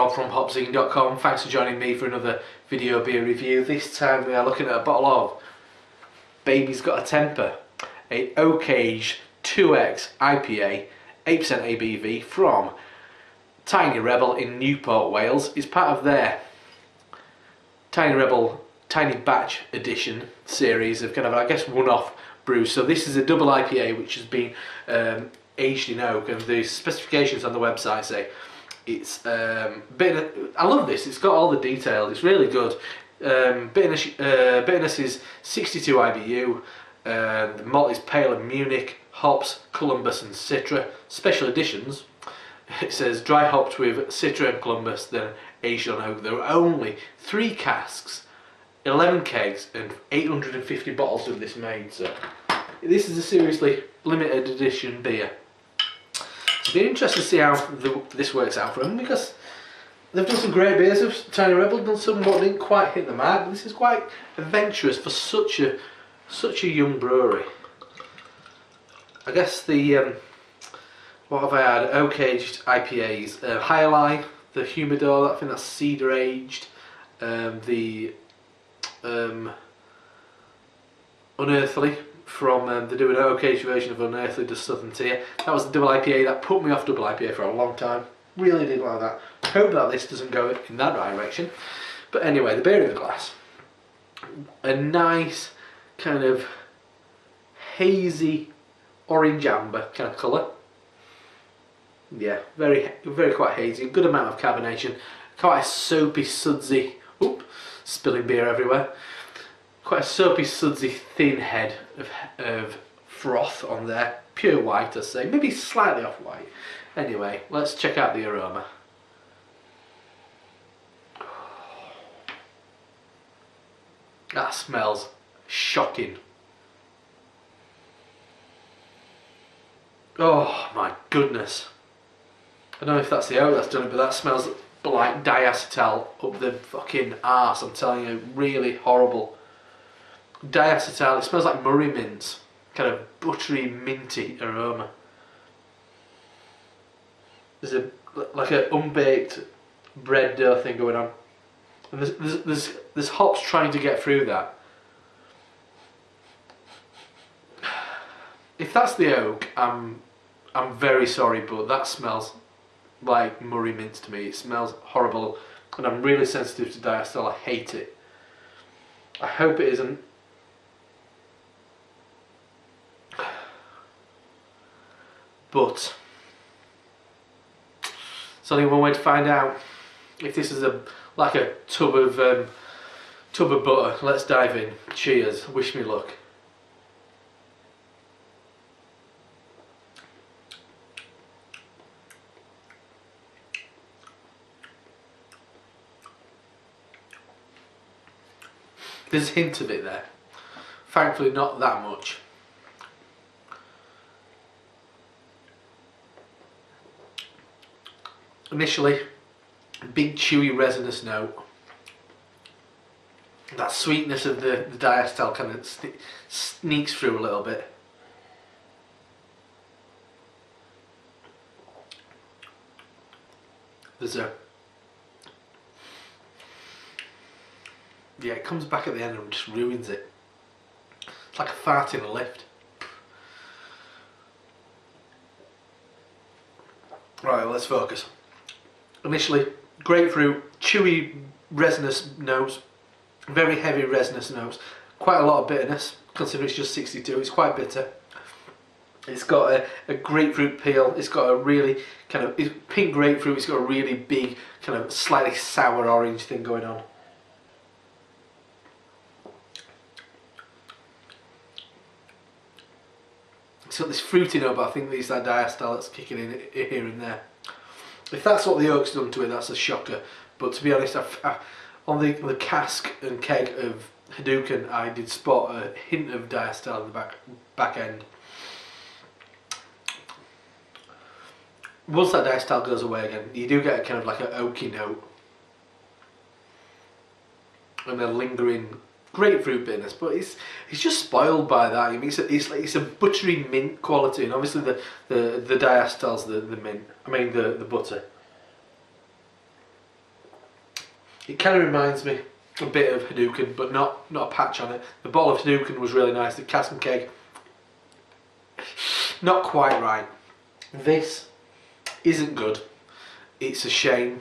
Rob from HopZine.com. Thanks for joining me for another video beer review. This time we are looking at a bottle of Baby's Got a Temper, a Oak Age 2X IPA, 8% ABV from Tiny Rebel in Newport, Wales. It's part of their Tiny Rebel Tiny Batch Edition series of kind of, I guess, one-off brews. So this is a double IPA which has been aged in oak, and the specifications on the website say it's I love this. It's got all the details. It's really good. Bitterness is 62 IBU. The malt is pale and Munich. Hops Columbus and Citra. Special editions. It says dry hopped with Citra and Columbus, then aged on oak. There are only 3 casks, 11 kegs, and 850 bottles of this made. So this is a seriously limited edition beer. It'll be interesting to see how this works out for them, because they've done some great beers of Tiny Rebel, done some what didn't quite hit the mark, but this is quite adventurous for such a young brewery. I guess the what have I had? Oak aged IPAs, High Life, the Humidor, I think that's cedar aged, the Unearthly from they're doing an oak aged version of Unearthly, the Southern Tier. That was the double IPA that put me off double IPA for a long time. Really didn't like that. Hope that this doesn't go in that direction. But anyway, the beer in the glass, a nice kind of hazy orange amber kind of colour. Yeah, very quite hazy. Good amount of carbonation. Quite a soapy, sudsy. Oop, spilling beer everywhere. Quite a soapy, sudsy, thin head of froth on there. Pure white, I'd say. Maybe slightly off white. Anyway, let's check out the aroma. That smells shocking. Oh my goodness. I don't know if that's the oak that's done it, but that smells like diacetyl up the fucking arse. I'm telling you, really horrible. Diacetyl, it smells like Murray mint. Kind of buttery, minty aroma. There's like an unbaked bread dough thing going on. And there's hops trying to get through that. If that's the oak, I'm very sorry, but that smells like Murray mint to me. It smells horrible, and I'm really sensitive to diacetyl. I hate it. I hope it isn't. But there's only one way to find out if this is like a tub of butter. Let's dive in. Cheers. Wish me luck. There's a hint of it there. Thankfully not that much. Initially, big chewy resinous note. That sweetness of the diacetyl kind of sneaks through a little bit. There's yeah, it comes back at the end and just ruins it. It's like a fart in a lift. Right, let's focus. Initially, grapefruit, chewy resinous notes, very heavy resinous notes, quite a lot of bitterness, considering it's just 62, it's quite bitter. It's got a grapefruit peel, it's got a really kind of pink grapefruit, it's got a really big kind of slightly sour orange thing going on. It's got this fruity note, but I think it's that diacetyl that's kicking in here and there. If that's what the oak's done to it, that's a shocker. But to be honest, on the cask and keg of Hadouken, I did spot a hint of diacetyl in the back end. Once that diacetyl goes away again, you do get a kind of like an oaky note and a lingering grapefruit bitterness, but it's just spoiled by that. I mean, it's a buttery mint quality, and obviously the diacetyl's the mint. I mean the butter. It kind of reminds me a bit of Hadouken, but not a patch on it. The bottle of Hadouken was really nice. The cask and keg, not quite right. This isn't good. It's a shame.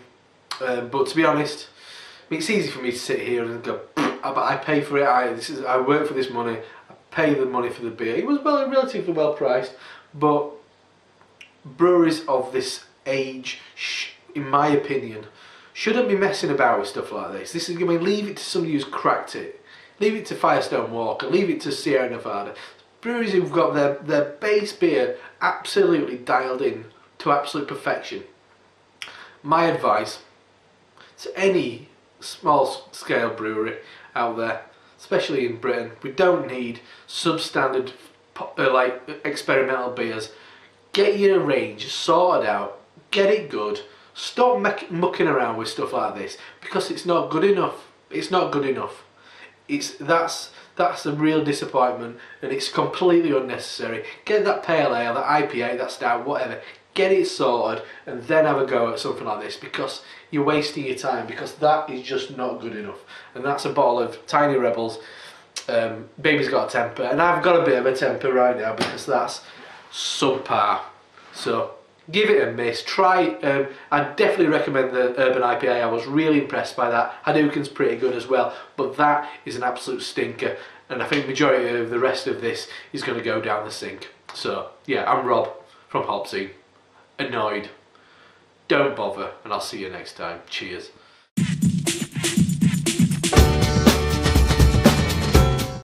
But to be honest, it's easy for me to sit here and go, but I pay for it. I work for this money. I pay the money for the beer. It was relatively well priced, but breweries of this age, in my opinion, shouldn't be messing about with stuff like this. Leave it to somebody who's cracked it. Leave it to Firestone Walker. Leave it to Sierra Nevada. Breweries who've got their base beer absolutely dialed in to absolute perfection. My advice to any small scale brewery out there, especially in Britain, we don't need substandard like experimental beers. Get your range sorted out, get it good. Stop mucking around with stuff like this, because it's not good enough. It's not good enough. That's a real disappointment, and it's completely unnecessary. Get that pale ale, that IPA, that stout, whatever. Get it sorted, and then have a go at something like this, because you're wasting your time. Because that is just not good enough. And that's a bottle of Tiny Rebels. Baby's got a temper, and I've got a bit of a temper right now because that's subpar. So give it a miss. Try. I definitely recommend the Urban IPA. I was really impressed by that. Hadouken's pretty good as well, but that is an absolute stinker. And I think the majority of the rest of this is going to go down the sink. So yeah, I'm Rob from HopZine. Annoyed. Don't bother, and I'll see you next time. Cheers.